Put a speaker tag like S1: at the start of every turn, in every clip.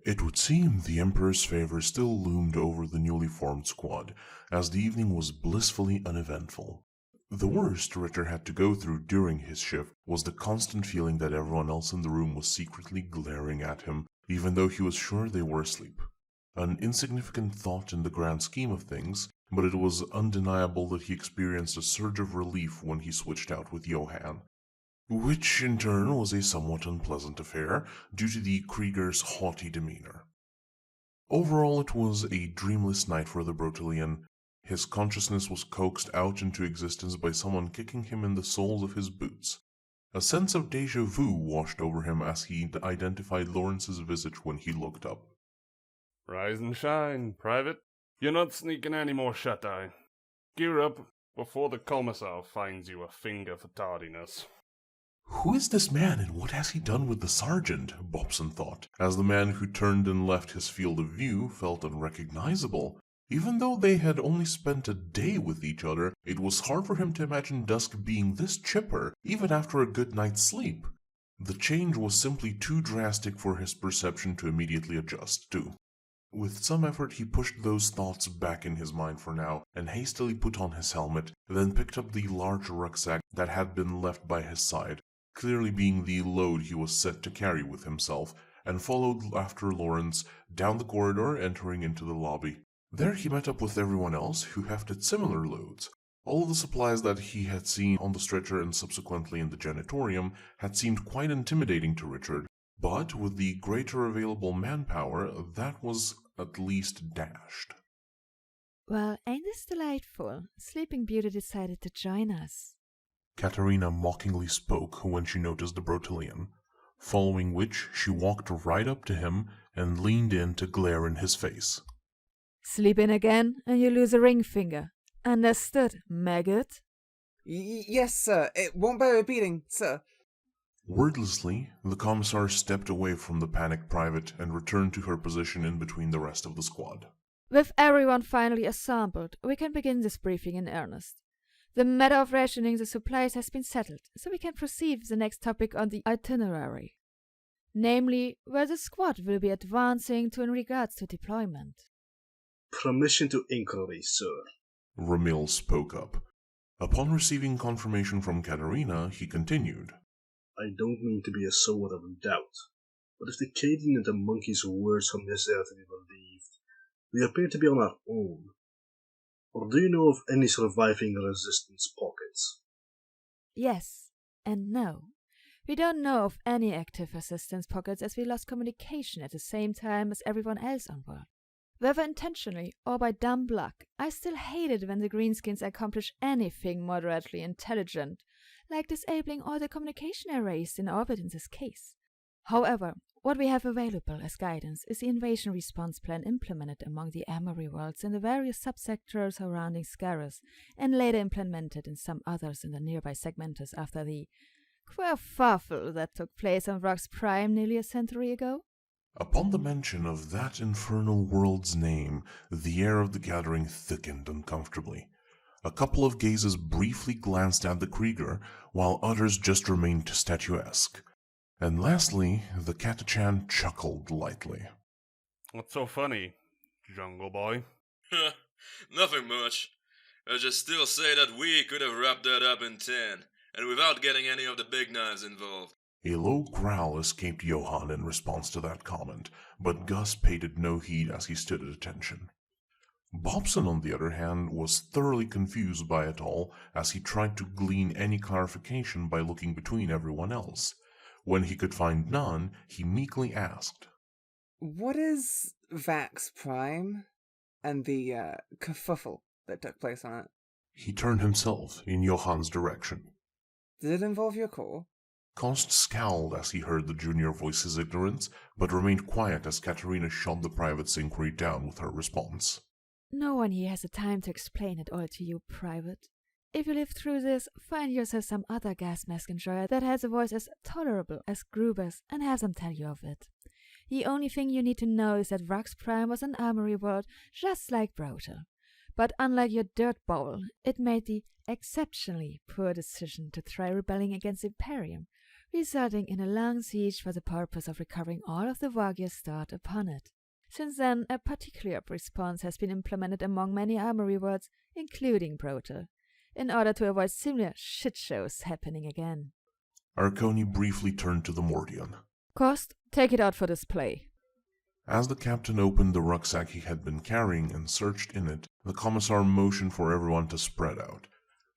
S1: It would seem the Emperor's favor still loomed over the newly formed squad, as the evening was blissfully uneventful. The worst Ritter had to go through during his shift was the constant feeling that everyone else in the room was secretly glaring at him, even though he was sure they were asleep. An insignificant thought in the grand scheme of things, but it was undeniable that he experienced a surge of relief when he switched out with Johann, which in turn was a somewhat unpleasant affair due to the Krieger's haughty demeanor. Overall, it was a dreamless night for the Brotelian. His consciousness was coaxed out into existence by someone kicking him in the soles of his boots. A sense of déjà vu washed over him as he identified Lawrence's visage when he looked up.
S2: Rise and shine, Private. You're not sneaking any more shut-eye. Gear up before the commissar finds you a finger for tardiness.
S1: Who is this man and what has he done with the sergeant? Bobson thought, as the man who turned and left his field of view felt unrecognizable. Even though they had only spent a day with each other, it was hard for him to imagine Dusk being this chipper, even after a good night's sleep. The change was simply too drastic for his perception to immediately adjust to. With some effort he pushed those thoughts back in his mind for now, and hastily put on his helmet, then picked up the large rucksack that had been left by his side, clearly being the load he was set to carry with himself, and followed after Lawrence down the corridor, entering into the lobby. There he met up with everyone else who hefted similar loads. All of the supplies that he had seen on the stretcher and subsequently in the janitorium had seemed quite intimidating to Richard, but with the greater available manpower, that was at least dashed.
S3: Well, ain't this delightful? Sleeping Beauty decided to join us.
S1: Katerina mockingly spoke when she noticed the Brotelian, following which she walked right up to him and leaned in to glare in his face.
S3: Sleep in again, and you lose a ring finger. Understood, maggot?
S4: Yes, sir. It won't bear repeating, sir.
S1: Wordlessly, the commissar stepped away from the panicked private and returned to her position in between the rest of the squad.
S3: With everyone finally assembled, we can begin this briefing in earnest. The matter of rationing the supplies has been settled, so we can proceed with the next topic on the itinerary. Namely, where the squad will be advancing to in regards to deployment.
S5: Permission to inquiry, sir.
S1: Ramil spoke up. Upon receiving confirmation from Katerina, he continued.
S5: I don't mean to be a sower of doubt, but if the Cadian and the monkey's words from yesterday are to be believed, we appear to be on our own. Or do you know of any surviving resistance pockets?
S3: Yes and no. We don't know of any active resistance pockets as we lost communication at the same time as everyone else on board. Whether intentionally or by dumb luck, I still hate it when the Greenskins accomplish anything moderately intelligent, like disabling all the communication arrays in orbit in this case. However, what we have available as guidance is the invasion response plan implemented among the Amory worlds in the various subsectors surrounding Scarus, and later implemented in some others in the nearby segmentus after the kerfuffle that took place on Rox Prime nearly a century ago.
S1: Upon the mention of that infernal world's name, the air of the gathering thickened uncomfortably. A couple of gazes briefly glanced at the Krieger, while others just remained statuesque. And lastly, the Catachan chuckled lightly.
S2: What's so funny, Jungle Boy?
S6: Nothing much. I just still say that we could have wrapped that up in 10, and without getting any of the big knives involved.
S1: A low growl escaped Johann in response to that comment, but Gus paid it no heed as he stood at attention. Bobson, on the other hand, was thoroughly confused by it all as he tried to glean any clarification by looking between everyone else. When he could find none, he meekly asked,
S4: What is Vax Prime and the kerfuffle that took place on it?
S1: He turned himself in Johann's direction.
S4: Did it involve your core?
S1: Kost scowled as he heard the junior voice his ignorance, but remained quiet as Katerina shot the private's inquiry down with her response.
S3: No one here has the time to explain it all to you, Private. If you live through this, find yourself some other gas mask enjoyer that has a voice as tolerable as Gruber's and have them tell you of it. The only thing you need to know is that Rux Prime was an armory world just like Brotel. But unlike your dirt bowl, it made the exceptionally poor decision to try rebelling against Imperium, resulting in a long siege for the purpose of recovering all of the Wargears stored upon it. Since then, a particular response has been implemented among many armory worlds, including Brotal, in order to avoid similar shitshows happening again.
S1: Arconi briefly turned to the Mordian.
S3: Kost, take it out for display.
S1: As the captain opened the rucksack he had been carrying and searched in it, the commissar motioned for everyone to spread out.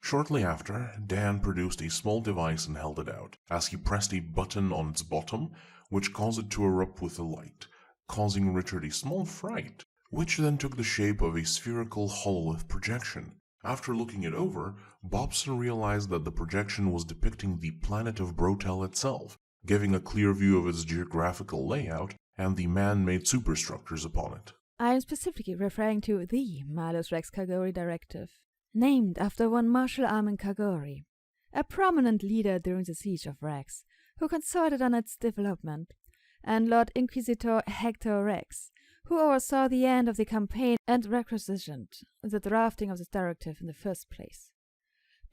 S1: Shortly after, Dan produced a small device and held it out, as he pressed a button on its bottom, which caused it to erupt with a light, causing Richard a small fright, which then took the shape of a spherical hololith projection. After looking it over, Bobson realized that the projection was depicting the planet of Brotel itself, giving a clear view of its geographical layout and the man-made superstructures upon it.
S3: I am specifically referring to the Malus Rex Kagori Directive, named after one Marshal Armin Kagori, a prominent leader during the Siege of Rex, who consulted on its development, and Lord Inquisitor Hector Rex, who oversaw the end of the campaign and requisitioned the drafting of this directive in the first place.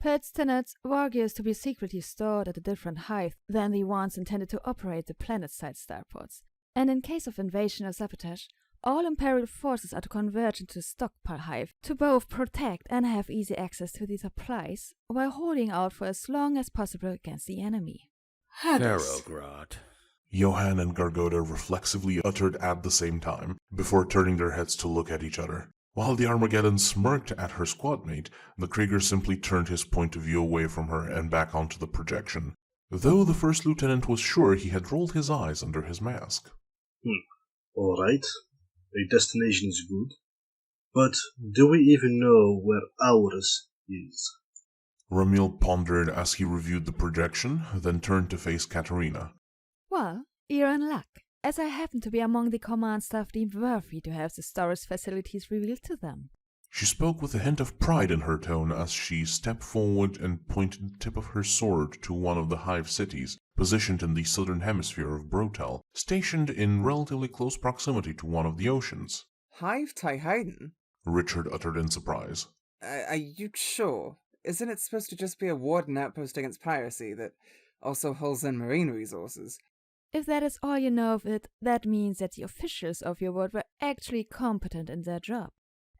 S3: Per its tenets, Wargears to be secretly stored at a different hive than the ones intended to operate the planet-side starports, and in case of invasion or sabotage, all Imperial forces are to converge into the stockpile hive to both protect and have easy access to the supplies, while holding out for as long as possible against the enemy.
S7: Ferrograd.
S1: Johann and Gargoda reflexively uttered at the same time, before turning their heads to look at each other. While the Armageddon smirked at her squadmate, the Krieger simply turned his point of view away from her and back onto the projection, though the first lieutenant was sure he had rolled his eyes under his mask.
S5: Alright, a destination is good, but do we even know where ours is?
S1: Ramil pondered as he reviewed the projection, then turned to face Katerina.
S3: Well, you're in luck, as I happen to be among the command staff deemed worthy to have the storage facilities revealed to them.
S1: She spoke with a hint of pride in her tone as she stepped forward and pointed the tip of her sword to one of the hive cities, positioned in the southern hemisphere of Brotel, stationed in relatively close proximity to one of the oceans.
S4: Hive Taihaiden?
S1: Richard uttered in surprise.
S4: Are you sure? Isn't it supposed to just be a warden outpost against piracy that also holds in marine resources?
S3: If that is all you know of it, that means that the officials of your world were actually competent in their job.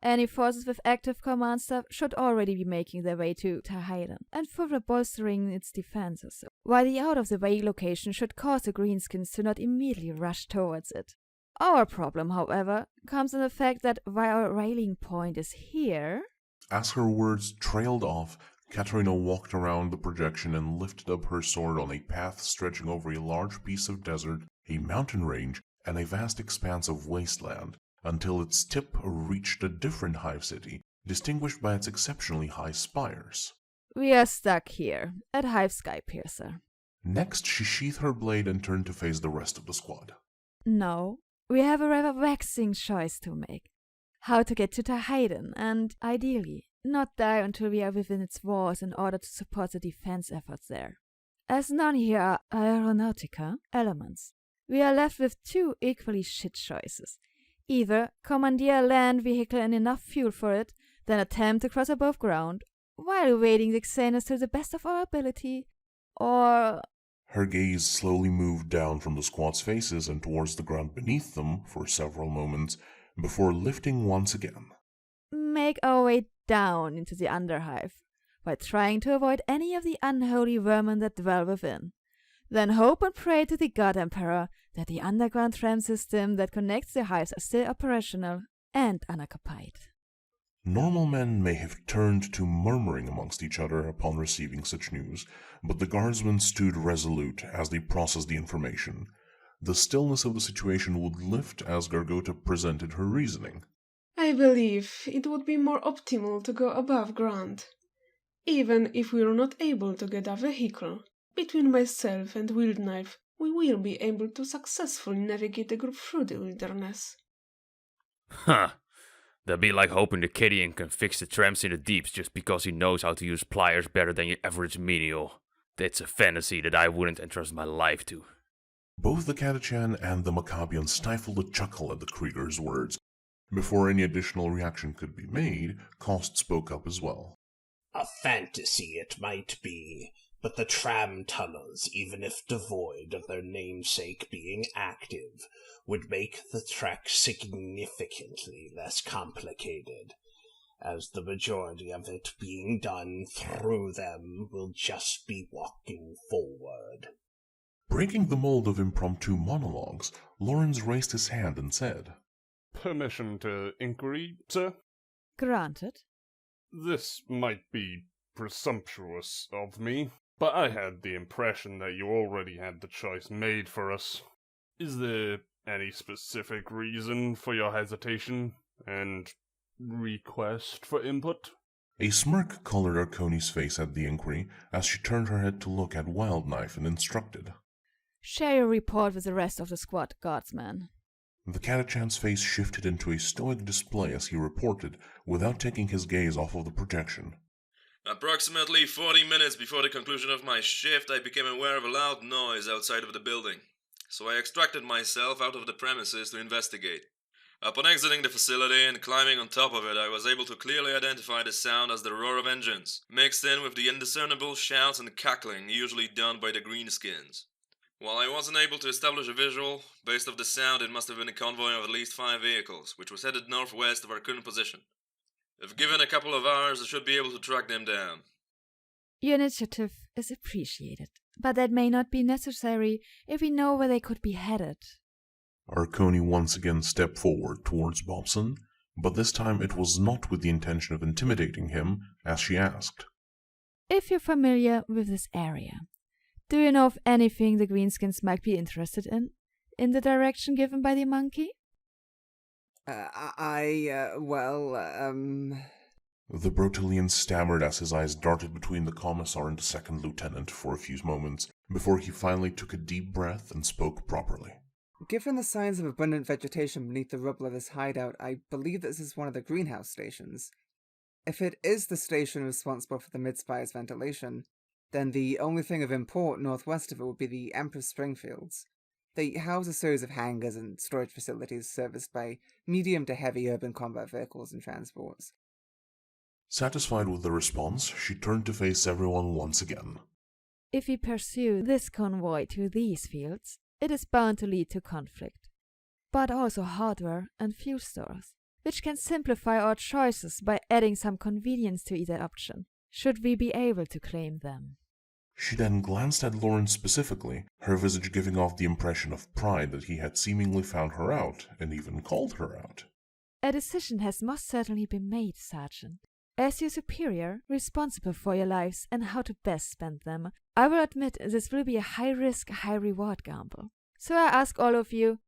S3: Any forces with active command staff should already be making their way to Taihaiden and further bolstering its defenses, while the out-of-the-way location should cause the Greenskins to not immediately rush towards it. Our problem, however, comes in the fact that while our rallying point is here...
S1: As her words trailed off, Katerina walked around the projection and lifted up her sword on a path stretching over a large piece of desert, a mountain range, and a vast expanse of wasteland, until its tip reached a different hive city, distinguished by its exceptionally high spires.
S3: We are stuck here, at Hive Skypiercer.
S1: Next, she sheathed her blade and turned to face the rest of the squad.
S3: No, we have a rather vexing choice to make. How to get to Taihaiden, and, ideally, not die until we are within its walls in order to support the defense efforts there. As none here are aeronautica elements, we are left with two equally shit choices. Either commandeer a land vehicle and enough fuel for it, then attempt to cross above ground, while evading the xenos to the best of our ability, or...
S1: Her gaze slowly moved down from the squad's faces and towards the ground beneath them for several moments, before lifting once again.
S3: Make our way down into the Underhive, by trying to avoid any of the unholy vermin that dwell within. Then hope and pray to the God Emperor that the underground tram system that connects the hives are still operational and unoccupied.
S1: Normal men may have turned to murmuring amongst each other upon receiving such news, but the guardsmen stood resolute as they processed the information. The stillness of the situation would lift as Gargota presented her reasoning.
S8: I believe it would be more optimal to go above ground. Even if we are not able to get a vehicle, between myself and Wildknife, we will be able to successfully navigate the group through the wilderness.
S7: Huh. That'd be like hoping the Cadian can fix the trams in the deeps just because he knows how to use pliers better than your average menial. That's a fantasy that I wouldn't entrust my life to.
S1: Both the Catachan and the Maccabian stifled a chuckle at the Krieger's words. Before any additional reaction could be made, Kost spoke up as well.
S9: A fantasy it might be, but the tram tunnels, even if devoid of their namesake being active, would make the trek significantly less complicated, as the majority of it being done through them will just be walking forward.
S1: Breaking the mold of impromptu monologues, Lawrence raised his hand and said,
S2: Permission to inquiry, sir?
S3: Granted.
S2: This might be presumptuous of me, but I had the impression that you already had the choice made for us. Is there any specific reason for your hesitation and request for input?
S1: A smirk colored Arconi's face at the inquiry as she turned her head to look at Wildknife and instructed.
S3: Share your report with the rest of the squad, guardsman.
S1: The Catachan's face shifted into a stoic display as he reported, without taking his gaze off of the projection.
S6: Approximately 40 minutes before the conclusion of my shift, I became aware of a loud noise outside of the building, so I extracted myself out of the premises to investigate. Upon exiting the facility and climbing on top of it, I was able to clearly identify the sound as the roar of engines, mixed in with the indiscernible shouts and cackling usually done by the greenskins. While I wasn't able to establish a visual, based off the sound it must have been a convoy of at least 5 vehicles, which was headed northwest of our current position. If given a couple of hours, I should be able to track them down.
S3: Your initiative is appreciated, but that may not be necessary if we know where they could be headed.
S1: Arconi once again stepped forward towards Bobson, but this time it was not with the intention of intimidating him, as she asked.
S3: If you're familiar with this area, do you know of anything the Greenskins might be interested in the direction given by the monkey?
S4: The
S1: Brotelian stammered as his eyes darted between the commissar and the second lieutenant for a few moments, before he finally took a deep breath and spoke properly.
S4: Given the signs of abundant vegetation beneath the rubble of this hideout, I believe this is one of the greenhouse stations. If it is the station responsible for the mid-spire's ventilation, then the only thing of import northwest of it would be the Empress Springfields. They house a series of hangars and storage facilities serviced by medium to heavy urban combat vehicles and transports.
S1: Satisfied with the response, she turned to face everyone once again.
S3: If we pursue this convoy to these fields, it is bound to lead to conflict, but also hardware and fuel stores, which can simplify our choices by adding some convenience to either option, should we be able to claim them.
S1: She then glanced at Lawrence specifically, her visage giving off the impression of pride that he had seemingly found her out, and even called her out.
S3: A decision has most certainly been made, Sergeant. As your superior, responsible for your lives and how to best spend them, I will admit this will be a high-risk, high-reward gamble. So I ask all of you,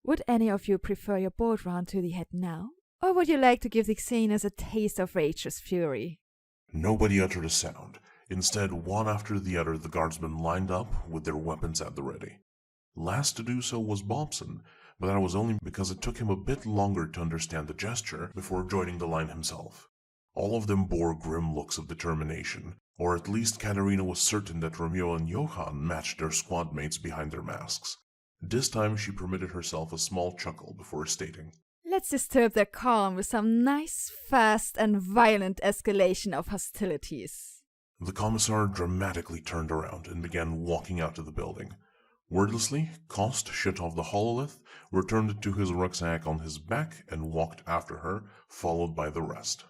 S3: would any of you prefer your boat round to the head now, or would you like to give the xenos a taste of Rachel's fury?
S1: Nobody uttered a sound. Instead, one after the other, the guardsmen lined up with their weapons at the ready. Last to do so was Bobson, but that was only because it took him a bit longer to understand the gesture before joining the line himself. All of them bore grim looks of determination, or at least Katerina was certain that Romeo and Johann matched their squad mates behind their masks. This time she permitted herself a small chuckle before stating,
S3: Let's disturb their calm with some nice, fast, and violent escalation of hostilities.
S1: The commissar dramatically turned around and began walking out of the building. Wordlessly, Kost shut off the hololith, returned to his rucksack on his back, and walked after her, followed by the rest.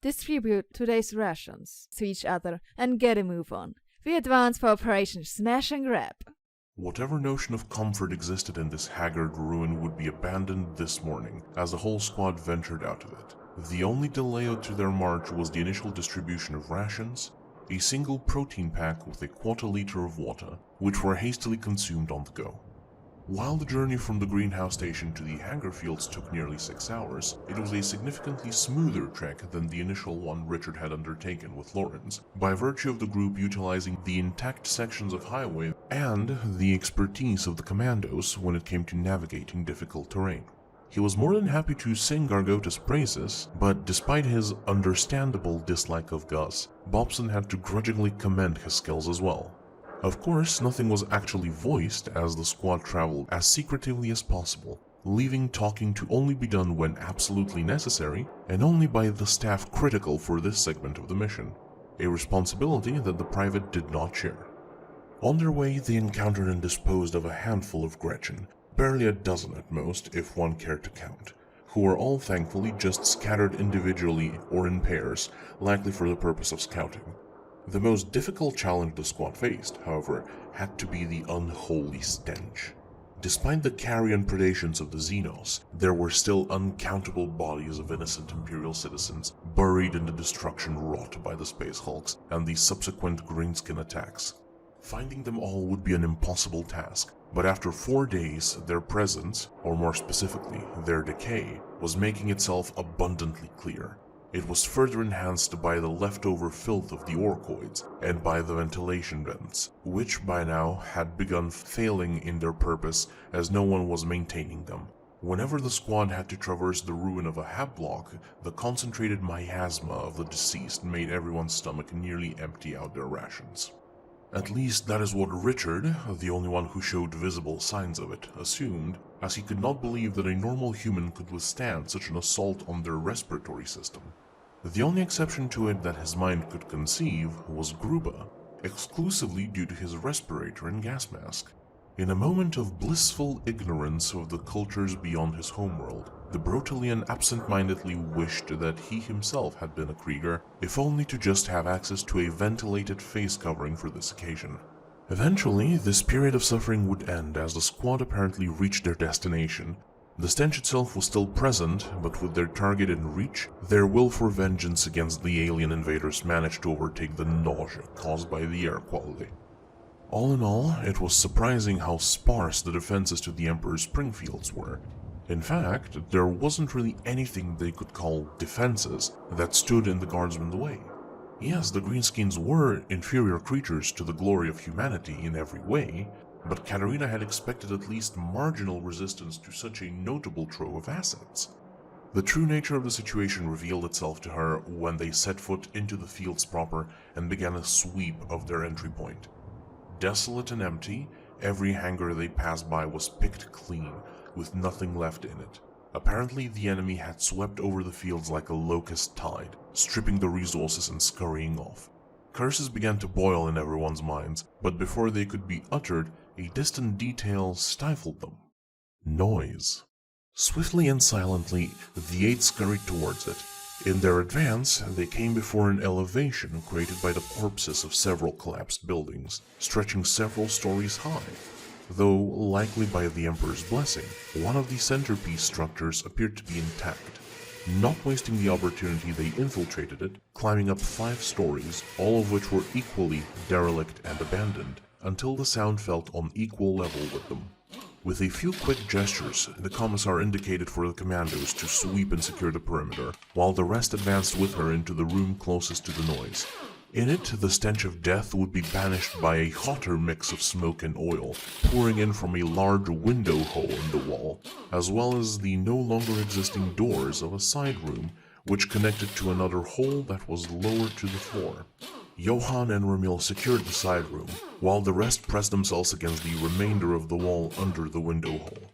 S3: Distribute today's rations to each other and get a move on. We advance for Operation Smash and Grab.
S1: Whatever notion of comfort existed in this haggard ruin would be abandoned this morning, as the whole squad ventured out of it. The only delay to their march was the initial distribution of rations, a single protein pack with a quarter-liter of water, which were hastily consumed on the go. While the journey from the greenhouse station to the hangar fields took nearly 6 hours, it was a significantly smoother trek than the initial one Richard had undertaken with Lawrence, by virtue of the group utilizing the intact sections of highway and the expertise of the commandos when it came to navigating difficult terrain. He was more than happy to sing Gargota's praises, but despite his understandable dislike of Gus, Bobson had to grudgingly commend his skills as well. Of course, nothing was actually voiced as the squad traveled as secretively as possible, leaving talking to only be done when absolutely necessary, and only by the staff critical for this segment of the mission. a responsibility that the private did not share. On their way, they encountered and disposed of a handful of Gretchen, barely a dozen at most, if one cared to count, who were all thankfully just scattered individually or in pairs, likely for the purpose of scouting. The most difficult challenge the squad faced, however, had to be the unholy stench. Despite the carrion predations of the xenos, there were still uncountable bodies of innocent Imperial citizens buried in the destruction wrought by the space hulks and the subsequent greenskin attacks. Finding them all would be an impossible task, but after 4 days, their presence, or more specifically, their decay, was making itself abundantly clear. It was further enhanced by the leftover filth of the orcoids and by the ventilation vents, which by now had begun failing in their purpose as no one was maintaining them. Whenever the squad had to traverse the ruin of a hab block, the concentrated miasma of the deceased made everyone's stomach nearly empty out their rations. At least that is what Richard, the only one who showed visible signs of it, assumed, as he could not believe that a normal human could withstand such an assault on their respiratory system. The only exception to it that his mind could conceive was Gruba, exclusively due to his respirator and gas mask. In a moment of blissful ignorance of the cultures beyond his homeworld, the Brotelian absent-mindedly wished that he himself had been a Krieger, if only to just have access to a ventilated face covering for this occasion. Eventually, this period of suffering would end as the squad apparently reached their destination. The stench itself was still present, but with their target in reach, their will for vengeance against the alien invaders managed to overtake the nausea caused by the air quality. All in all, it was surprising how sparse the defenses to the Emperor's Springfields were. In fact, there wasn't really anything they could call defenses that stood in the guardsmen's way. Yes, the Greenskins were inferior creatures to the glory of humanity in every way, but Katerina had expected at least marginal resistance to such a notable trove of assets. The true nature of the situation revealed itself to her when they set foot into the fields proper and began a sweep of their entry point. Desolate and empty, every hangar they passed by was picked clean, with nothing left in it. Apparently, the enemy had swept over the fields like a locust tide, stripping the resources and scurrying off. Curses began to boil in everyone's minds, but before they could be uttered, a distant detail stifled them. Noise. Swiftly and silently, the 8 scurried towards it. In their advance, they came before an elevation created by the corpses of several collapsed buildings, stretching several stories high. Though, likely by the Emperor's blessing, one of the centerpiece structures appeared to be intact. Not wasting the opportunity, they infiltrated it, climbing up 5 stories, all of which were equally derelict and abandoned, until the sound felt on equal level with them. With a few quick gestures, the Commissar indicated for the commandos to sweep and secure the perimeter, while the rest advanced with her into the room closest to the noise. In it, the stench of death would be banished by a hotter mix of smoke and oil, pouring in from a large window hole in the wall, as well as the no longer existing doors of a side room, which connected to another hole that was lower to the floor. Johann and Ramil secured the side room, while the rest pressed themselves against the remainder of the wall under the window hole.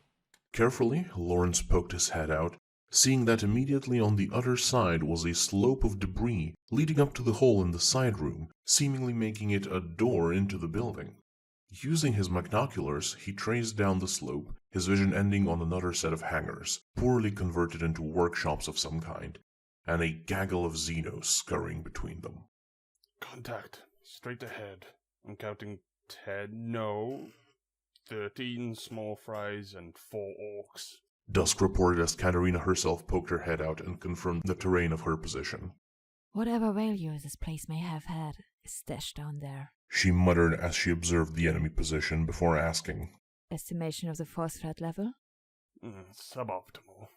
S1: Carefully, Lawrence poked his head out, seeing that immediately on the other side was a slope of debris leading up to the hole in the side room, seemingly making it a door into the building. Using his binoculars, he traced down the slope, his vision ending on another set of hangars, poorly converted into workshops of some kind, and a gaggle of xenos scurrying between them.
S2: Contact. Straight ahead. I'm counting 13 small fries and 4 orcs.
S1: Dusk reported as Katerina herself poked her head out and confirmed the terrain of her position.
S3: Whatever value this place may have had is stashed down there,
S1: She muttered as she observed the enemy position before asking,
S3: Estimation of the force threat level?
S2: Suboptimal.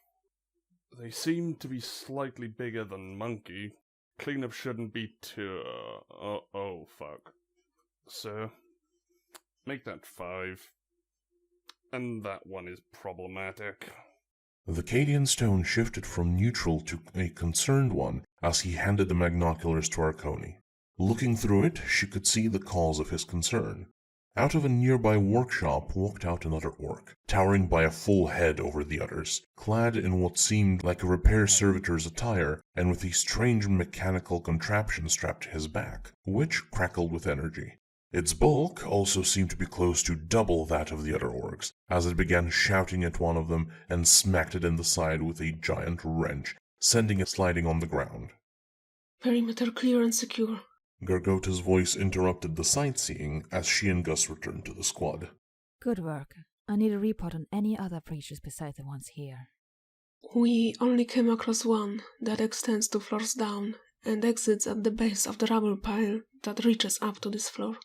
S2: They seem to be slightly bigger than Monkey. Cleanup shouldn't be too... oh, fuck. So, make that 5. And that one is problematic.
S1: The Cadian's tone shifted from neutral to a concerned one as he handed the binoculars to Arconi. Looking through it, she could see the cause of his concern. Out of a nearby workshop walked out another orc, towering by a full head over the others, clad in what seemed like a repair servitor's attire, and with a strange mechanical contraption strapped to his back, which crackled with energy. Its bulk also seemed to be close to double that of the other orcs, as it began shouting at one of them and smacked it in the side with a giant wrench, sending it sliding on the ground.
S8: Perimeter clear and secure.
S1: Gargota's voice interrupted the sightseeing as she and Gus returned to the squad.
S3: Good work. I need a report on any other breaches besides the ones here.
S8: We only came across one that extends 2 floors down and exits at the base of the rubble pile that reaches up to this floor.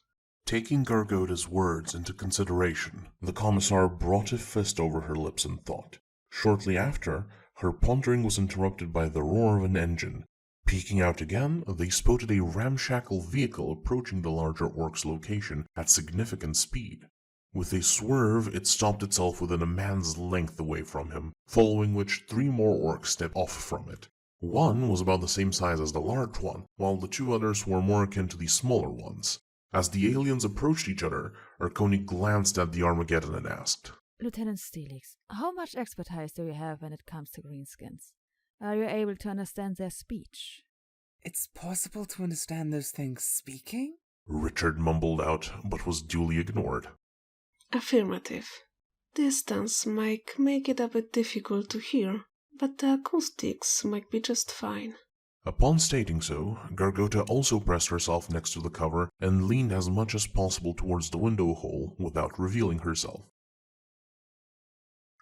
S1: Taking Gargota's words into consideration, the commissar brought a fist over her lips in thought. Shortly after, her pondering was interrupted by the roar of an engine. Peeking out again, they spotted a ramshackle vehicle approaching the larger orc's location at significant speed. With a swerve, it stopped itself within a man's length away from him, following which 3 more orcs stepped off from it. One was about the same size as the large one, while the 2 others were more akin to the smaller ones. As the aliens approached each other, Arconi glanced at the Armageddon and asked,
S3: Lieutenant Steelix, how much expertise do you have when it comes to greenskins? Are you able to understand their speech?
S4: It's possible to understand those things speaking?
S1: Richard mumbled out, but was duly ignored.
S8: Affirmative. Distance might make it a bit difficult to hear, but the acoustics might be just fine.
S1: Upon stating so, Gargota also pressed herself next to the cover and leaned as much as possible towards the window hole without revealing herself.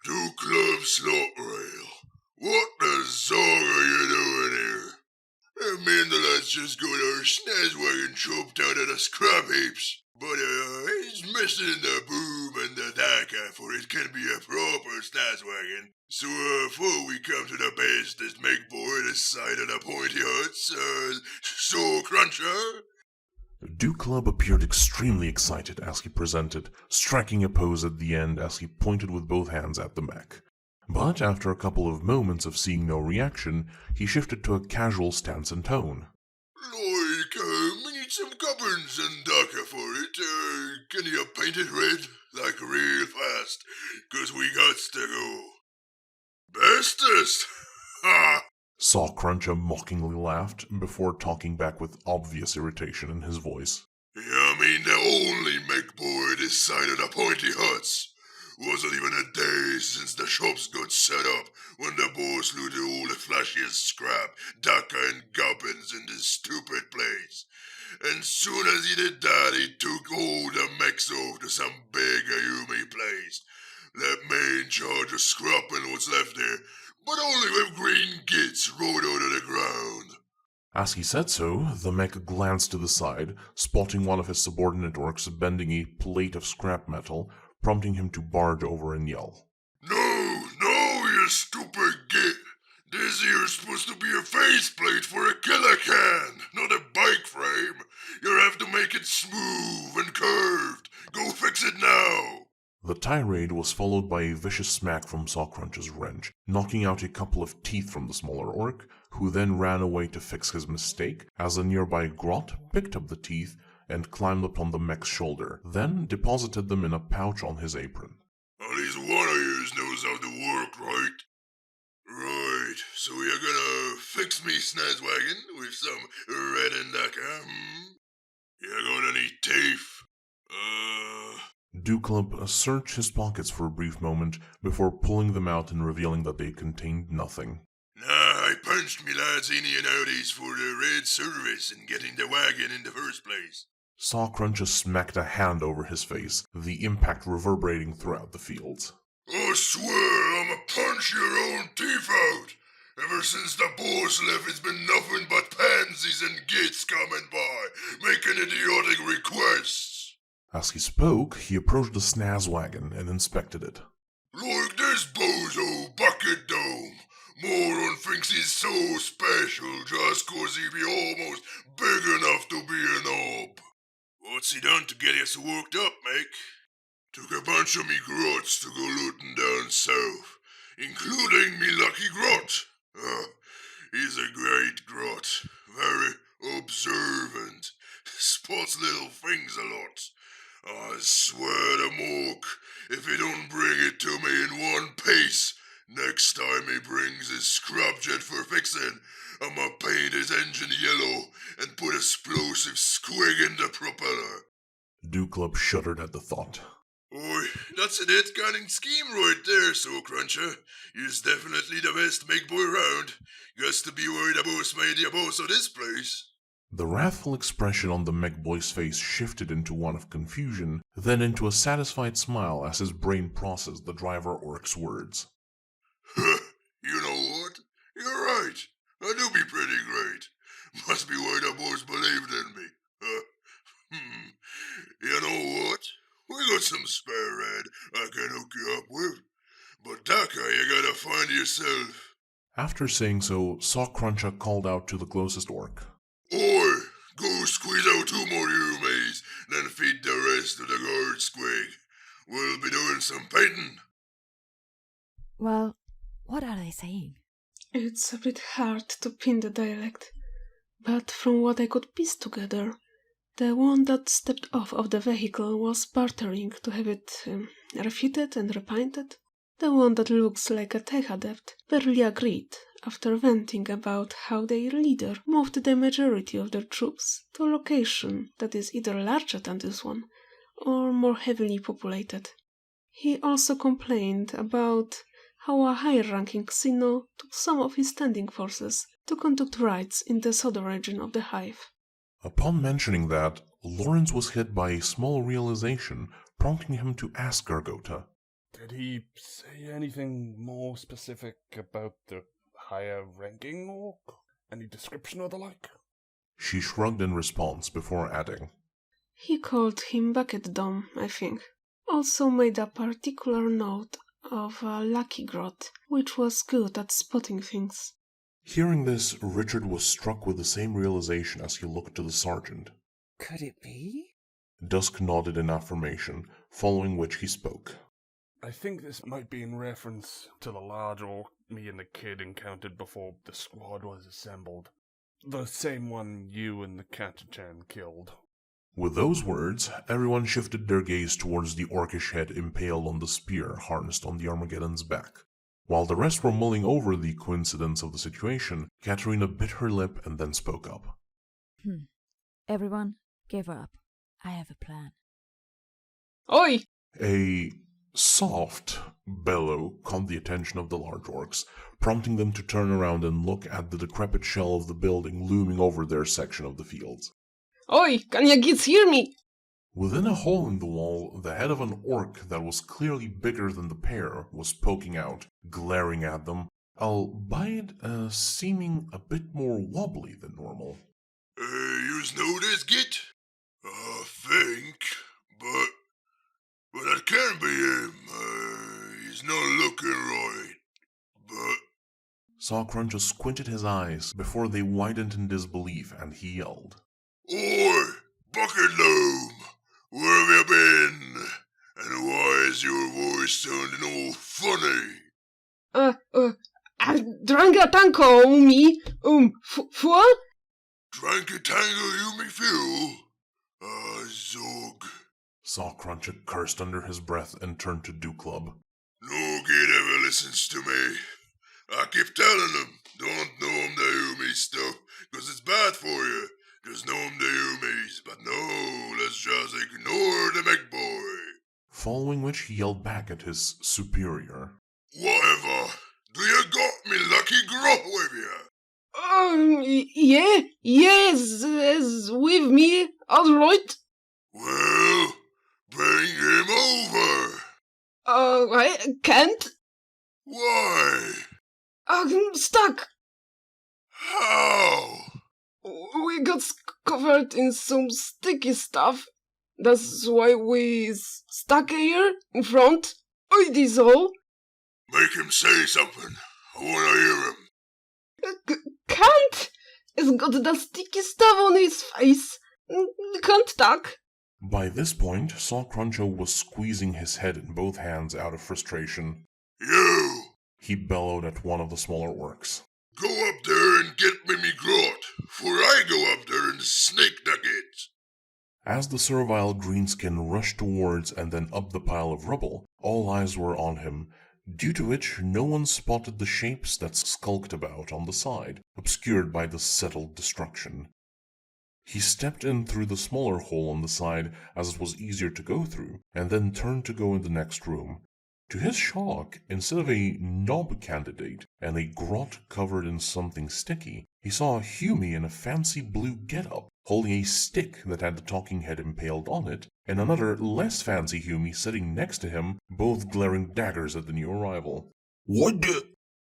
S10: "To Club Slot-Rail, what the song are you doing here? Me and the lads just got our snazwagon chopped out of the scrap heaps, but it's missing the boom and the daca for it can be a proper snazwagon. So before we come to the base, this make boy this side of the pointy huts, so cruncher."
S1: Duke Club appeared extremely excited as he presented, striking a pose at the end as he pointed with both hands at the mech. But after a couple of moments of seeing no reaction, he shifted to a casual stance and tone.
S10: "Like, we need some gubbins and daca for it. Can you paint it red, like real fast? 'Cause we gots to go." "Bestest! Ha!"
S1: Saw Cruncher mockingly laughed before talking back with obvious irritation in his voice.
S10: "You mean the only make boy this side of the pointy huts? Wasn't even a day since the shops got set up when the boss looted all the flashiest scrap, daca and gubbins in this stupid place. And soon as he did that, he took all the mechs off to some big Ayumi place. Let me in charge of scrapping what's left there, but only with green gits rolled out of the ground."
S1: As he said so, the mech glanced to the side, spotting one of his subordinate orcs bending a plate of scrap metal, prompting him to barge over and yell.
S10: No, you stupid git! This here's supposed to be a faceplate for a killer can, not a bike frame. You have to make it smooth and curved. Go fix it now.
S1: The tirade was followed by a vicious smack from Sawcrunch's wrench, knocking out a couple of teeth from the smaller orc, who then ran away to fix his mistake, as a nearby grot picked up the teeth and climbed upon the mech's shoulder, then deposited them in a pouch on his apron.
S10: "At least one of yous knows how to work, right? Right, so you're gonna fix me snazwagon with some red and daca, You're gonna need teeth.
S1: Duclub searched his pockets for a brief moment before pulling them out and revealing that they contained nothing.
S10: Nah, I punched me lads in and outies for the red service and getting the wagon in the first place.
S1: Sawcrunch smacked a hand over his face, the impact reverberating throughout the fields.
S10: "I swear I'ma punch your own teeth out. Ever since the boss left, it's been nothing but pansies and gits coming by, making idiotic requests."
S1: As he spoke, he approached the snaz wagon and inspected it.
S10: "Like this bozo bucket dome. Moron thinks he's so special just 'cause he be almost big enough to be an ob. What's he done to get you so worked up, Mick?" "Took a bunch of me grots to go looting down south, including me lucky grot. He's a great grot, very observant, spots little things a lot. I swear to Mook, if he don't bring it to me in one piece, next time he brings his scrapjet for fixing, I'ma paint his engine yellow and put explosive squig in the propeller.
S1: Club shuddered at the thought.
S10: Oi, that's a dead cunning scheme right there, so Cruncher. You's definitely the best make boy round. Guess to be worried about made the boss of this place.
S1: The wrathful expression on the mech boy's face shifted into one of confusion, then into a satisfied smile as his brain processed the driver orc's words.
S10: You know what? You're right. I do be pretty great. Must be why the boys believed in me. You know what? We got some spare red I can hook you up with. But Daka, you gotta find yourself.
S1: After saying so, Saw Cruncher called out to the closest orc.
S10: Oi, go squeeze out 2 more Yumes, then feed the rest of the guard squig. We'll be doing some painting.
S3: Well, what are they saying?
S8: It's a bit hard to pin the dialect, but from what I could piece together, the one that stepped off of the vehicle was bartering to have it refitted and repainted. The one that looks like a tech adept barely agreed after venting about how their leader moved the majority of their troops to a location that is either larger than this one or more heavily populated. He also complained about how a higher-ranking xeno took some of his standing forces to conduct raids in the southern region of the hive.
S1: Upon mentioning that, Lawrence was hit by a small realization, prompting him to ask Gargota.
S2: Did he say anything more specific about the higher ranking orc? Any description or the like?
S1: She shrugged in response before adding.
S8: He called him Bucket Dome, I think. Also made a particular note of a lucky grot, which was good at spotting things.
S1: Hearing this, Richard was struck with the same realization as he looked to the sergeant.
S4: Could it be?
S1: Dusk nodded in affirmation, following which he spoke.
S2: I think this might be in reference to the large orc me and the kid encountered before the squad was assembled. The same one you and the Catachan killed.
S1: With those words, everyone shifted their gaze towards the orcish head impaled on the spear harnessed on the Armageddon's back. While the rest were mulling over the coincidence of the situation, Katerina bit her lip and then spoke up.
S3: Everyone, give up. I have a plan.
S8: Oi!
S1: A soft bellow caught the attention of the large orcs, prompting them to turn around and look at the decrepit shell of the building looming over their section of the fields.
S8: Oi, can you kids hear me?
S1: Within a hole in the wall, the head of an orc that was clearly bigger than the pair was poking out, glaring at them, albeit seeming a bit more wobbly than normal.
S10: Yous know this git? I think, but that can't be him. He's not looking right. But
S1: Saw Cruncher squinted his eyes before they widened in disbelief, and he yelled.
S10: Oi, Bucket Loom! Where have you been? And why is your voice sounding all funny?
S8: Drank a tanko, me, full?
S10: Drank a tango you me fuel? Zog.
S1: Saw Cruncher cursed under his breath and turned to Club.
S10: No kid ever listens to me. I keep telling them, don't know him the Umi stuff, 'cause it's bad for you. Just know him the Umis, but no, let's just ignore the big boy.
S1: Following which he yelled back at his superior.
S10: Whatever. Do you got me lucky grot with you?
S8: Yes, with me, alright.
S10: Well, bring him over.
S8: I can't.
S10: Why?
S8: I'm stuck.
S10: How?
S8: We got covered in some sticky stuff. That's why we stuck here in front. It is all.
S10: Make him say something. I wanna hear him.
S8: Can't. He's got the sticky stuff on his face. Can't talk.
S1: By this point, Saw Cruncher was squeezing his head in both hands out of frustration.
S10: You!
S1: He bellowed at one of the smaller orcs.
S10: Go up there and get me grot, for I go up there and snake nugget.
S1: As the servile greenskin rushed towards and then up the pile of rubble, all eyes were on him, due to which no one spotted the shapes that skulked about on the side, obscured by the settled destruction. He stepped in through the smaller hole on the side as it was easier to go through, and then turned to go in the next room. To his shock, instead of a knob candidate and a grot covered in something sticky, he saw a Hume in a fancy blue getup, holding a stick that had the talking head impaled on it, and another less fancy Hume sitting next to him, both glaring daggers at the new arrival.
S10: What the?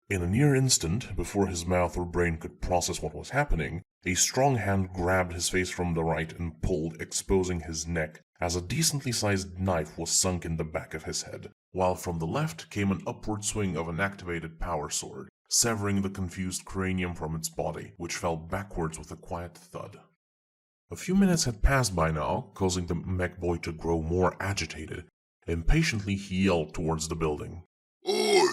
S1: In a near instant, before his mouth or brain could process what was happening, a strong hand grabbed his face from the right and pulled, exposing his neck, as a decently sized knife was sunk in the back of his head, while from the left came an upward swing of an activated power sword, severing the confused cranium from its body, which fell backwards with a quiet thud. A few minutes had passed by now, causing the mech boy to grow more agitated. Impatiently he yelled towards the building.
S10: Oi!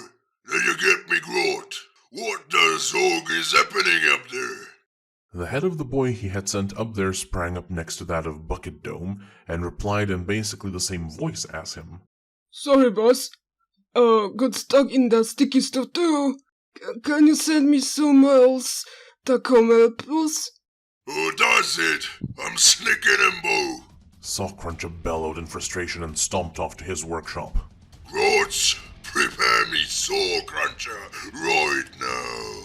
S10: Did you get me, Grot? What the zog is happening up there?
S1: The head of the boy he had sent up there sprang up next to that of Bucket Dome, and replied in basically the same voice as him.
S8: Sorry, boss. Got stuck in that sticky stuff too. Can you send me some else that come help us?
S10: Who does it? I'm snicking him, Bo.
S1: Saw Cruncher bellowed in frustration and stomped off to his workshop.
S10: Grots, prepare me Saw Cruncher right now.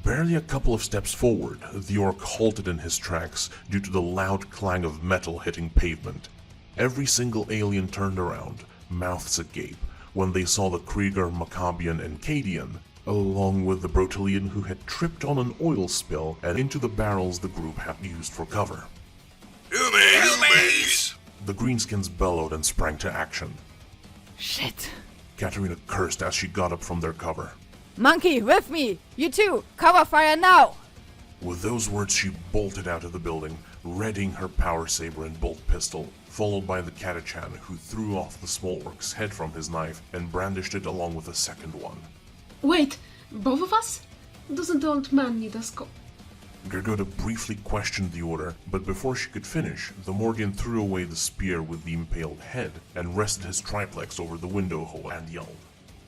S1: Barely a couple of steps forward, the orc halted in his tracks due to the loud clang of metal hitting pavement. Every single alien turned around, mouths agape, when they saw the Krieger, Maccabian, and Cadian, along with the Brotelian who had tripped on an oil spill and into the barrels the group had used for cover.
S10: Humans!
S1: The greenskins bellowed and sprang to action.
S3: Shit.
S1: Katerina cursed as she got up from their cover.
S3: Monkey, with me! You too! Cover fire now!
S1: With those words she bolted out of the building, readying her power saber and bolt pistol, followed by the Katachan, who threw off the small orc's head from his knife and brandished it along with a second one.
S8: Wait, both of us? Doesn't the old man need a scope?
S1: Gergoda briefly questioned the order, but before she could finish, the Morgan threw away the spear with the impaled head and rested his triplex over the window hole and yelled,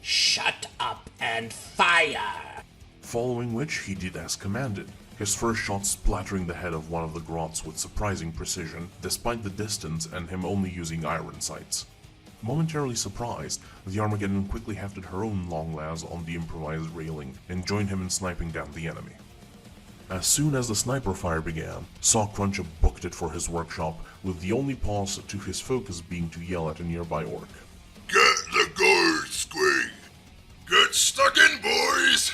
S9: Shut up and fire!
S1: Following which he did as commanded, his first shot splattering the head of one of the grots with surprising precision, despite the distance and him only using iron sights. Momentarily surprised, the Armageddon quickly hefted her own long las on the improvised railing and joined him in sniping down the enemy. As soon as the sniper fire began, Saw Cruncher booked it for his workshop, with the only pause to his focus being to yell at a nearby orc.
S10: Get the guard, Squig! Get stuck in, boys!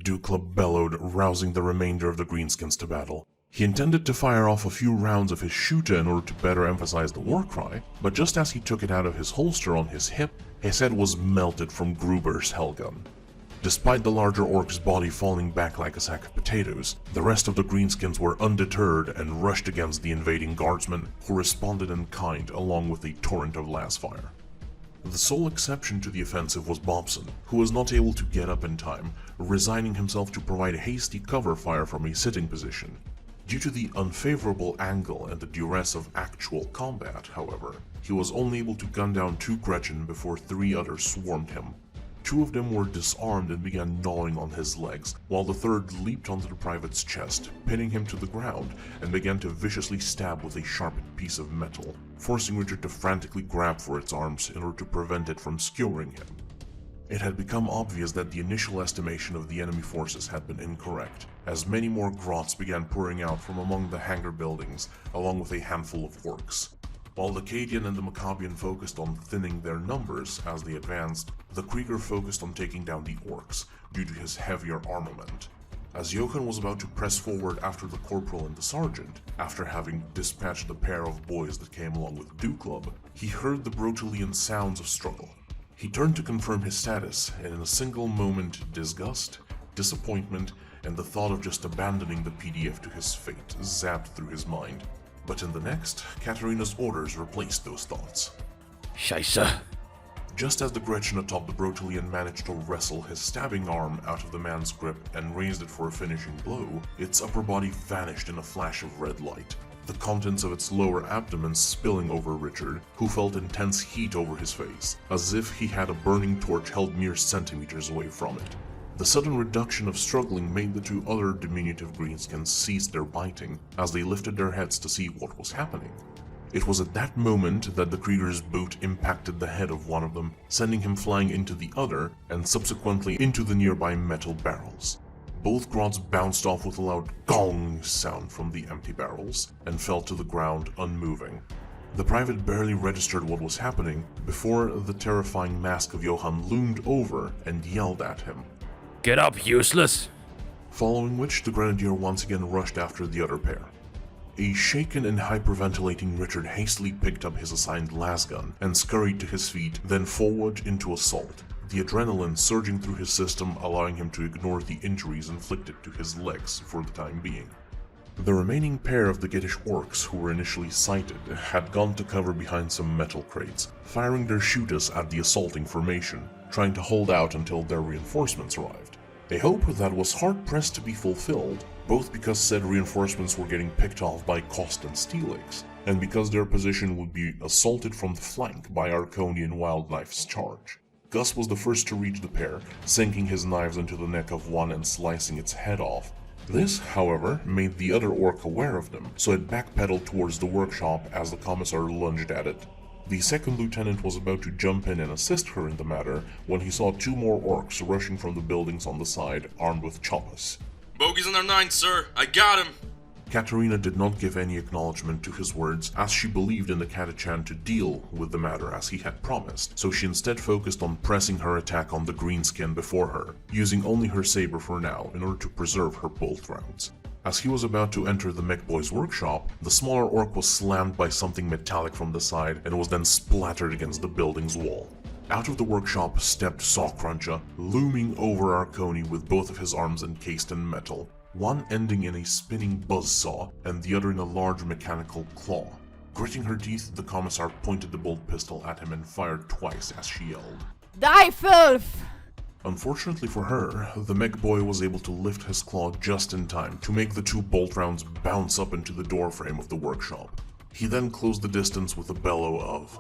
S1: Dukla bellowed, rousing the remainder of the greenskins to battle. He intended to fire off a few rounds of his shooter in order to better emphasize the war cry, but just as he took it out of his holster on his hip, his head was melted from Gruber's hellgun. Despite the larger orc's body falling back like a sack of potatoes, the rest of the greenskins were undeterred and rushed against the invading guardsmen, who responded in kind along with a torrent of las fire. The sole exception to the offensive was Bobson, who was not able to get up in time, resigning himself to provide hasty cover fire from a sitting position. Due to the unfavorable angle and the duress of actual combat, however, he was only able to gun down 2 Gretchen before 3 others swarmed him. 2 of them were disarmed and began gnawing on his legs, while the third leaped onto the private's chest, pinning him to the ground, and began to viciously stab with a sharpened piece of metal, forcing Richard to frantically grab for its arms in order to prevent it from skewering him. It had become obvious that the initial estimation of the enemy forces had been incorrect, as many more grots began pouring out from among the hangar buildings, along with a handful of orcs. While the Cadian and the Maccabian focused on thinning their numbers as they advanced, the Krieger focused on taking down the orcs, due to his heavier armament. As Johann was about to press forward after the corporal and the sergeant, after having dispatched the pair of boys that came along with Duklub, he heard the Brotelian sounds of struggle. He turned to confirm his status, and in a single moment, disgust, disappointment, and the thought of just abandoning the PDF to his fate zapped through his mind. But in the next, Katerina's orders replaced those thoughts.
S7: Scheisse.
S1: Just as the Gretchen atop the Brotelian managed to wrestle his stabbing arm out of the man's grip and raised it for a finishing blow, its upper body vanished in a flash of red light, the contents of its lower abdomen spilling over Richard, who felt intense heat over his face, as if he had a burning torch held mere centimeters away from it. The sudden reduction of struggling made the two other diminutive greenskins cease their biting, as they lifted their heads to see what was happening. It was at that moment that the Krieger's boot impacted the head of one of them, sending him flying into the other, and subsequently into the nearby metal barrels. Both grots bounced off with a loud gong sound from the empty barrels, and fell to the ground unmoving. The private barely registered what was happening before the terrifying mask of Johann loomed over and yelled at him.
S7: Get up, useless!
S1: Following which, the Grenadier once again rushed after the other pair. A shaken and hyperventilating Richard hastily picked up his assigned lasgun and scurried to his feet, then forward into assault, the adrenaline surging through his system, allowing him to ignore the injuries inflicted to his legs for the time being. The remaining pair of the Gittish orcs who were initially sighted had gone to cover behind some metal crates, firing their shooters at the assaulting formation, trying to hold out until their reinforcements arrived. A hope that was hard-pressed to be fulfilled, both because said reinforcements were getting picked off by Kost and Steelix, and because their position would be assaulted from the flank by Arconian Wildknife's charge. Gus was the first to reach the pair, sinking his knives into the neck of one and slicing its head off. This, however, made the other orc aware of them, so it backpedaled towards the workshop as the commissar lunged at it. The second lieutenant was about to jump in and assist her in the matter when he saw two more orcs rushing from the buildings on the side, armed with choppas.
S6: Bogies on their 9, sir. I got him.
S1: Katerina did not give any acknowledgement to his words, as she believed in the Catachan to deal with the matter as he had promised, so she instead focused on pressing her attack on the greenskin before her, using only her saber for now in order to preserve her bolt rounds. As he was about to enter the mech boy's workshop, the smaller orc was slammed by something metallic from the side and was then splattered against the building's wall. Out of the workshop stepped Sawcruncha, looming over Arconi with both of his arms encased in metal, one ending in a spinning buzzsaw and the other in a large mechanical claw. Gritting her teeth, the commissar pointed the bolt pistol at him and fired twice as she yelled,
S3: Die, filth!
S1: Unfortunately for her, the mech boy was able to lift his claw just in time to make the two bolt rounds bounce up into the doorframe of the workshop. He then closed the distance with a bellow of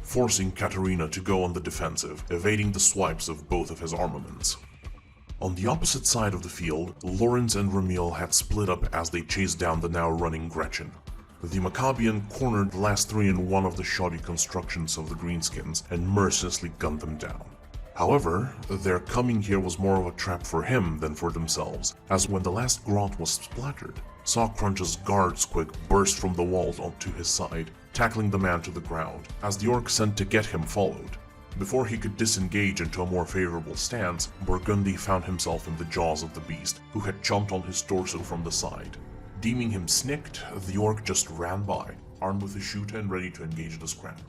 S1: forcing Katerina to go on the defensive, evading the swipes of both of his armaments. On the opposite side of the field, Lorenz and Ramil had split up as they chased down the now running Gretchen. The Maccabian cornered the last three in one of the shoddy constructions of the greenskins and mercilessly gunned them down. However, their coming here was more of a trap for him than for themselves, as when the last grot was splattered, Sawcrunch's guard squig burst from the wall onto his side, tackling the man to the ground, as the orc sent to get him followed. Before he could disengage into a more favorable stance, Burgundy found himself in the jaws of the beast, who had chomped on his torso from the side. Deeming him snicked, the orc just ran by, armed with a shooter and ready to engage the scrap.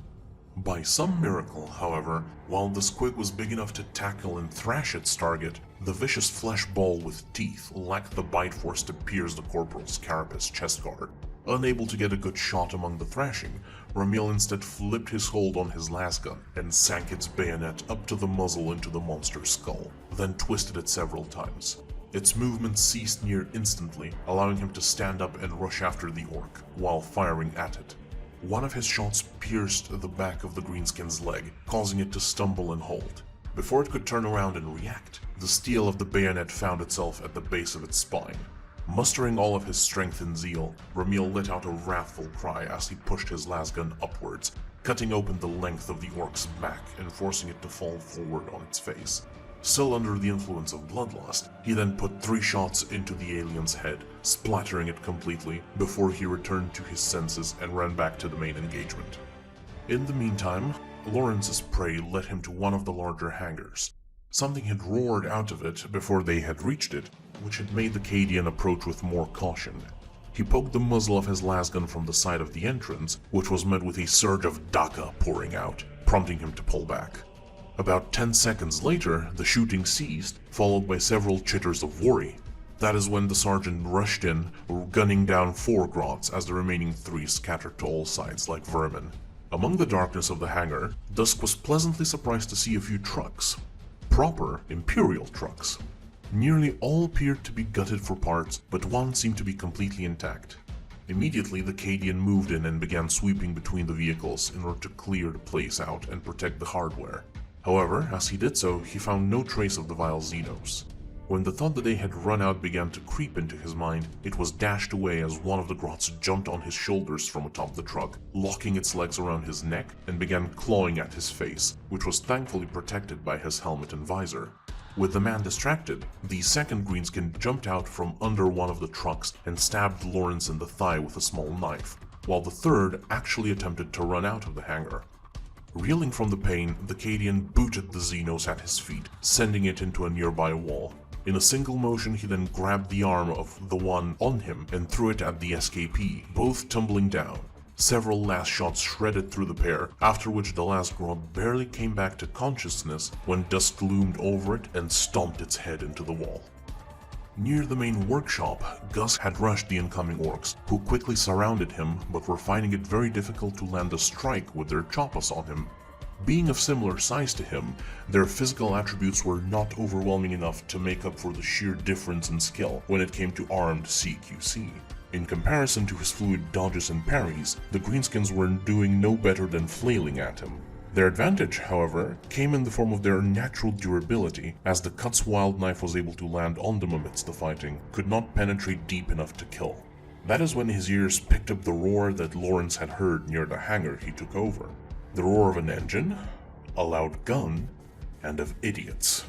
S1: By some miracle, however, while the squig was big enough to tackle and thrash its target, the vicious flesh ball with teeth lacked the bite force to pierce the corporal's carapace chest guard. Unable to get a good shot among the thrashing, Ramil instead flipped his hold on his lasgun and sank its bayonet up to the muzzle into the monster's skull, then twisted it several times. Its movement ceased near instantly, allowing him to stand up and rush after the orc, while firing at it. One of his shots pierced the back of the greenskin's leg, causing it to stumble and hold. Before it could turn around and react, the steel of the bayonet found itself at the base of its spine. Mustering all of his strength and zeal, Ramil let out a wrathful cry as he pushed his lasgun upwards, cutting open the length of the orc's back and forcing it to fall forward on its face. Still under the influence of bloodlust, he then put 3 shots into the alien's head, splattering it completely, before he returned to his senses and ran back to the main engagement. In the meantime, Lorenz's prey led him to one of the larger hangars. Something had roared out of it before they had reached it, which had made the Cadian approach with more caution. He poked the muzzle of his lasgun from the side of the entrance, which was met with a surge of Daka pouring out, prompting him to pull back. About 10 seconds later, the shooting ceased, followed by several chitters of worry. That is when the sergeant rushed in, gunning down 4 grots as the remaining 3 scattered to all sides like vermin. Among the darkness of the hangar, Dusk was pleasantly surprised to see a few trucks. Proper Imperial trucks. Nearly all appeared to be gutted for parts, but one seemed to be completely intact. Immediately, the Cadian moved in and began sweeping between the vehicles in order to clear the place out and protect the hardware. However, as he did so, he found no trace of the vile xenos. When the thought that they had run out began to creep into his mind, it was dashed away as one of the grots jumped on his shoulders from atop the truck, locking its legs around his neck and began clawing at his face, which was thankfully protected by his helmet and visor. With the man distracted, the second greenskin jumped out from under one of the trucks and stabbed Lawrence in the thigh with a small knife, while the third actually attempted to run out of the hangar. Reeling from the pain, the Cadian booted the xenos at his feet, sending it into a nearby wall. In a single motion, he then grabbed the arm of the one on him and threw it at the escapee, both tumbling down. Several last shots shredded through the pair, after which the last grot barely came back to consciousness when Dusk loomed over it and stomped its head into the wall. Near the main workshop, Gus had rushed the incoming orcs, who quickly surrounded him but were finding it very difficult to land a strike with their choppas on him. Being of similar size to him, their physical attributes were not overwhelming enough to make up for the sheer difference in skill when it came to armed CQC. In comparison to his fluid dodges and parries, the greenskins were doing no better than flailing at him. Their advantage, however, came in the form of their natural durability, as the Cut's wild knife was able to land on them amidst the fighting, could not penetrate deep enough to kill. That is when his ears picked up the roar that Lawrence had heard near the hangar he took over. The roar of an engine, a loud gun, and of idiots.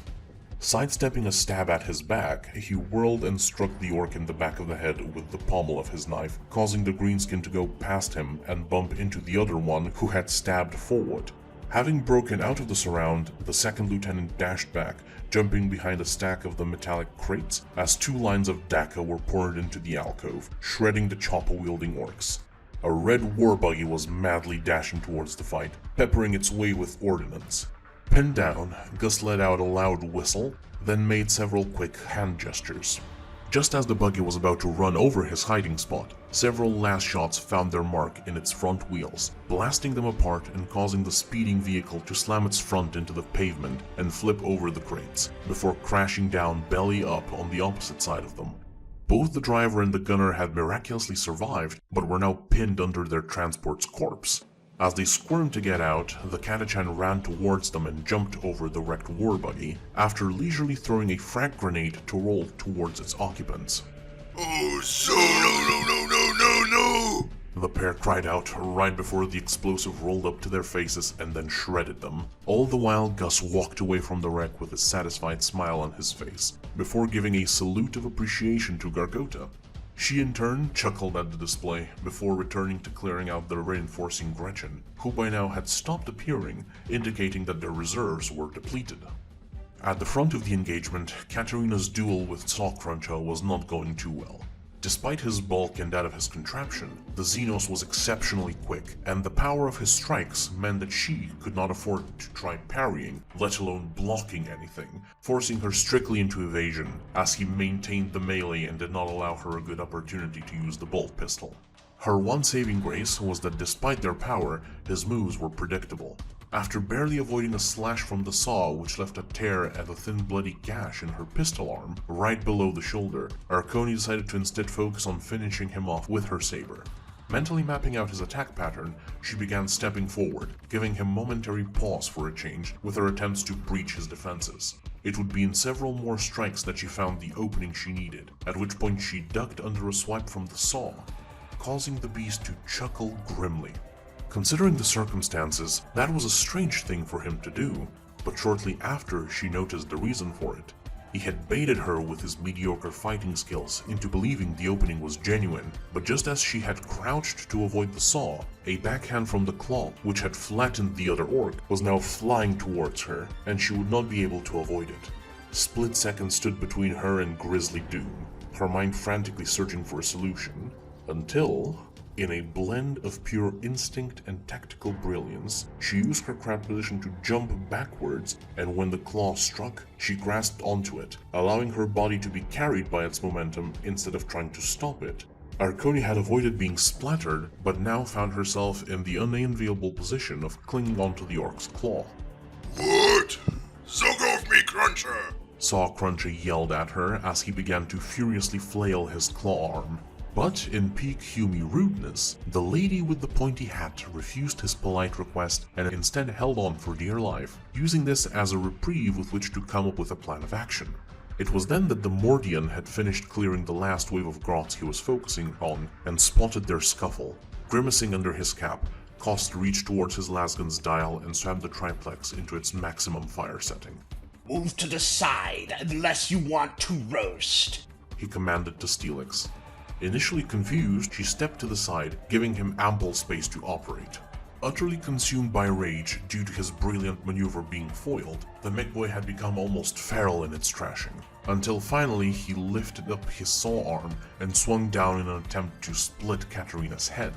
S1: Sidestepping a stab at his back, he whirled and struck the orc in the back of the head with the pommel of his knife, causing the greenskin to go past him and bump into the other one who had stabbed forward. Having broken out of the surround, the second lieutenant dashed back, jumping behind a stack of the metallic crates as two lines of Daka were poured into the alcove, shredding the chopper-wielding orcs. A red war buggy was madly dashing towards the fight, peppering its way with ordnance. Pinned down, Gus let out a loud whistle, then made several quick hand gestures. Just as the buggy was about to run over his hiding spot, several last shots found their mark in its front wheels, blasting them apart and causing the speeding vehicle to slam its front into the pavement and flip over the crates, before crashing down belly up on the opposite side of them. Both the driver and the gunner had miraculously survived, but were now pinned under their transport's corpse. As they squirmed to get out, the Catachan ran towards them and jumped over the wrecked war buggy, after leisurely throwing a frag grenade to roll towards its occupants.
S10: Oh, so no!
S1: The pair cried out right before the explosive rolled up to their faces and then shredded them. All the while, Gus walked away from the wreck with a satisfied smile on his face, before giving a salute of appreciation to Gargota. She in turn chuckled at the display, before returning to clearing out the reinforcing Gretchen, who by now had stopped appearing, indicating that their reserves were depleted. At the front of the engagement, Katarina's duel with Saw Cruncher was not going too well. Despite his bulk and that of his contraption, the Xenos was exceptionally quick, and the power of his strikes meant that she could not afford to try parrying, let alone blocking anything, forcing her strictly into evasion, as he maintained the melee and did not allow her a good opportunity to use the bolt pistol. Her one saving grace was that despite their power, his moves were predictable. After barely avoiding a slash from the saw which left a tear and a thin bloody gash in her pistol arm, right below the shoulder, Arconi decided to instead focus on finishing him off with her saber. Mentally mapping out his attack pattern, she began stepping forward, giving him momentary pause for a change with her attempts to breach his defenses. It would be in several more strikes that she found the opening she needed, at which point she ducked under a swipe from the saw, causing the beast to chuckle grimly. Considering the circumstances, that was a strange thing for him to do, but shortly after she noticed the reason for it. He had baited her with his mediocre fighting skills into believing the opening was genuine, but just as she had crouched to avoid the saw, a backhand from the claw, which had flattened the other orc, was now flying towards her, and she would not be able to avoid it. Split seconds stood between her and grisly doom, her mind frantically searching for a solution, until, in a blend of pure instinct and tactical brilliance, she used her crouch position to jump backwards, and when the claw struck, she grasped onto it, allowing her body to be carried by its momentum instead of trying to stop it. Arconi had avoided being splattered, but now found herself in the unenviable position of clinging onto the orc's claw.
S10: What? Suck off me, Cruncher!
S1: Saw Cruncher yelled at her as he began to furiously flail his claw arm. But in peak Hume rudeness, the lady with the pointy hat refused his polite request and instead held on for dear life, using this as a reprieve with which to come up with a plan of action. It was then that the Mordian had finished clearing the last wave of grots he was focusing on and spotted their scuffle. Grimacing under his cap, Kost reached towards his lasgun's dial and slammed the triplex into its maximum fire setting.
S9: Move to the side unless you want to roast,
S1: he commanded to Steelix. Initially confused, she stepped to the side, giving him ample space to operate. Utterly consumed by rage due to his brilliant maneuver being foiled, the mech-boy had become almost feral in its trashing, until finally he lifted up his saw arm and swung down in an attempt to split Katarina's head.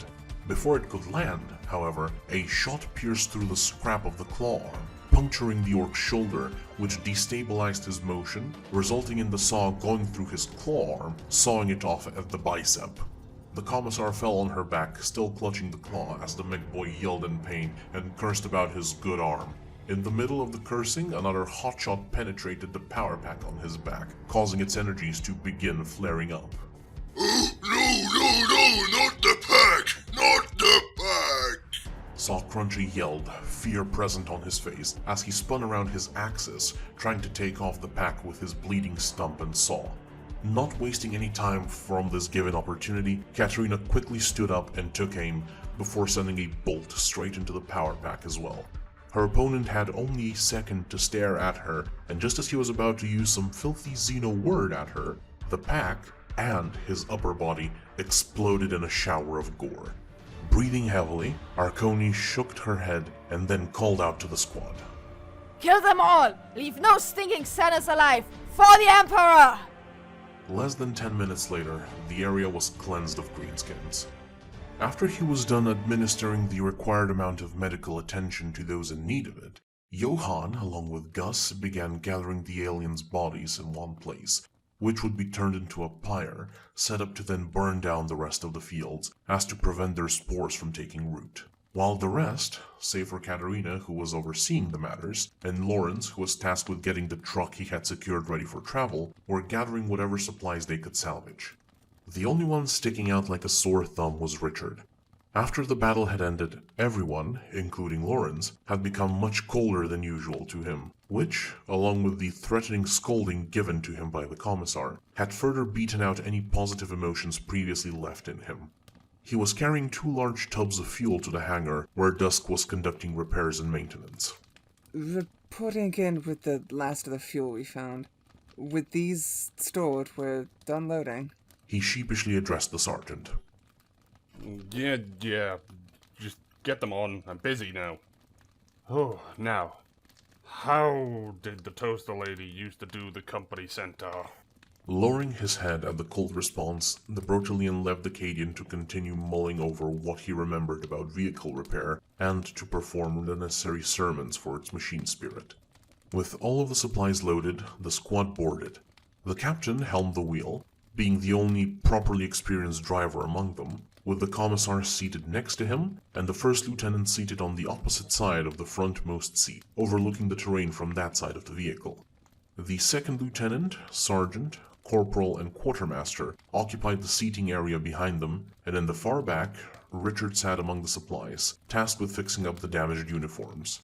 S1: Before it could land, however, a shot pierced through the scrap of the claw arm, puncturing the orc's shoulder, which destabilized his motion, resulting in the saw going through his claw arm, sawing it off at the bicep. The commissar fell on her back, still clutching the claw as the mech-boy yelled in pain and cursed about his good arm. In the middle of the cursing, another hotshot penetrated the power pack on his back, causing its energies to begin flaring up.
S10: Oh, no, not the pack! Not the pack!
S1: Saw Crunchy yelled, fear present on his face, as he spun around his axis, trying to take off the pack with his bleeding stump and saw. Not wasting any time from this given opportunity, Katarina quickly stood up and took aim, before sending a bolt straight into the power pack as well. Her opponent had only a second to stare at her, and just as he was about to use some filthy xeno word at her, the pack, and his upper body, exploded in a shower of gore. Breathing heavily, Arconi shook her head and then called out to the squad.
S3: Kill them all! Leave no stinking xenos alive! For the Emperor!
S1: Less than 10 minutes later, the area was cleansed of greenskins. After he was done administering the required amount of medical attention to those in need of it, Johann, along with Gus, began gathering the aliens' bodies in one place, which would be turned into a pyre, set up to then burn down the rest of the fields, as to prevent their spores from taking root. While the rest, save for Katarina, who was overseeing the matters, and Lawrence, who was tasked with getting the truck he had secured ready for travel, were gathering whatever supplies they could salvage. The only one sticking out like a sore thumb was Richard. After the battle had ended, everyone, including Lawrence, had become much colder than usual to him, which, along with the threatening scolding given to him by the commissar, had further beaten out any positive emotions previously left in him. He was carrying 2 large tubs of fuel to the hangar, where Dusk was conducting repairs and maintenance.
S4: Reporting in with the last of the fuel we found. With these stored, we're done loading.
S1: He sheepishly addressed the sergeant.
S2: Yeah, just get them on. I'm busy now. Oh, now, how did the toaster lady used to do the company centaur?
S1: Lowering his head at the cold response, the Brotelian left the Cadian to continue mulling over what he remembered about vehicle repair and to perform the necessary sermons for its machine spirit. With all of the supplies loaded, the squad boarded. The captain helmed the wheel, being the only properly experienced driver among them, with the commissar seated next to him and the first lieutenant seated on the opposite side of the frontmost seat, overlooking the terrain from that side of the vehicle. The second lieutenant, sergeant, corporal, and quartermaster occupied the seating area behind them, and in the far back, Richard sat among the supplies, tasked with fixing up the damaged uniforms.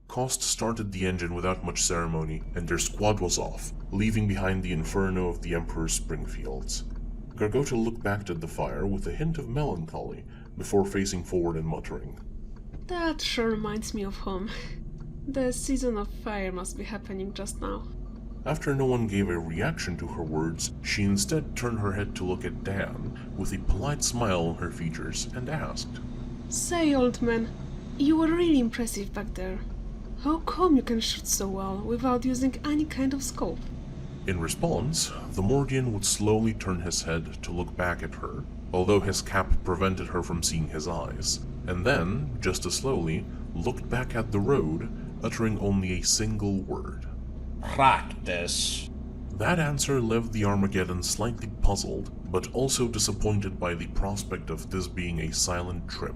S1: Kost started the engine without much ceremony, and their squad was off, leaving behind the inferno of the Emperor's Springfields. Gargota looked back at the fire with a hint of melancholy, before facing forward and muttering.
S8: That sure reminds me of home. The season of fire must be happening just now.
S1: After no one gave a reaction to her words, she instead turned her head to look at Dan, with a polite smile on her features, and asked,
S8: Say, old man, you were really impressive back there. How come you can shoot so well without using any kind of scope?
S1: In response, the Mordian would slowly turn his head to look back at her, although his cap prevented her from seeing his eyes, and then, just as slowly, looked back at the road, uttering only a single word.
S9: Practice.
S1: That answer left the Armageddon slightly puzzled, but also disappointed by the prospect of this being a silent trip.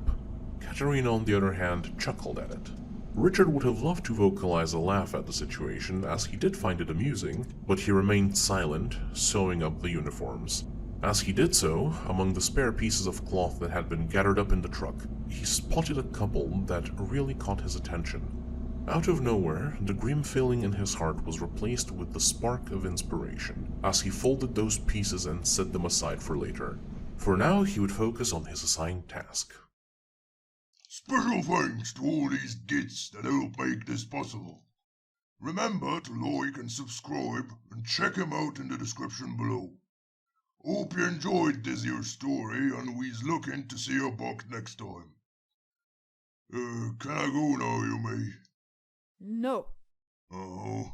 S1: Katerina, on the other hand, chuckled at it. Richard would have loved to vocalize a laugh at the situation, as he did find it amusing, but he remained silent, sewing up the uniforms. As he did so, among the spare pieces of cloth that had been gathered up in the truck, he spotted a couple that really caught his attention. Out of nowhere, the grim feeling in his heart was replaced with the spark of inspiration, as he folded those pieces and set them aside for later. For now, he would focus on his assigned task.
S10: Special thanks to all these gits that help make this possible. Remember to like and subscribe, and check him out in the description below. Hope you enjoyed this here story, and we's looking to see you back next time. Can I go now, you may?
S3: No.
S10: Oh.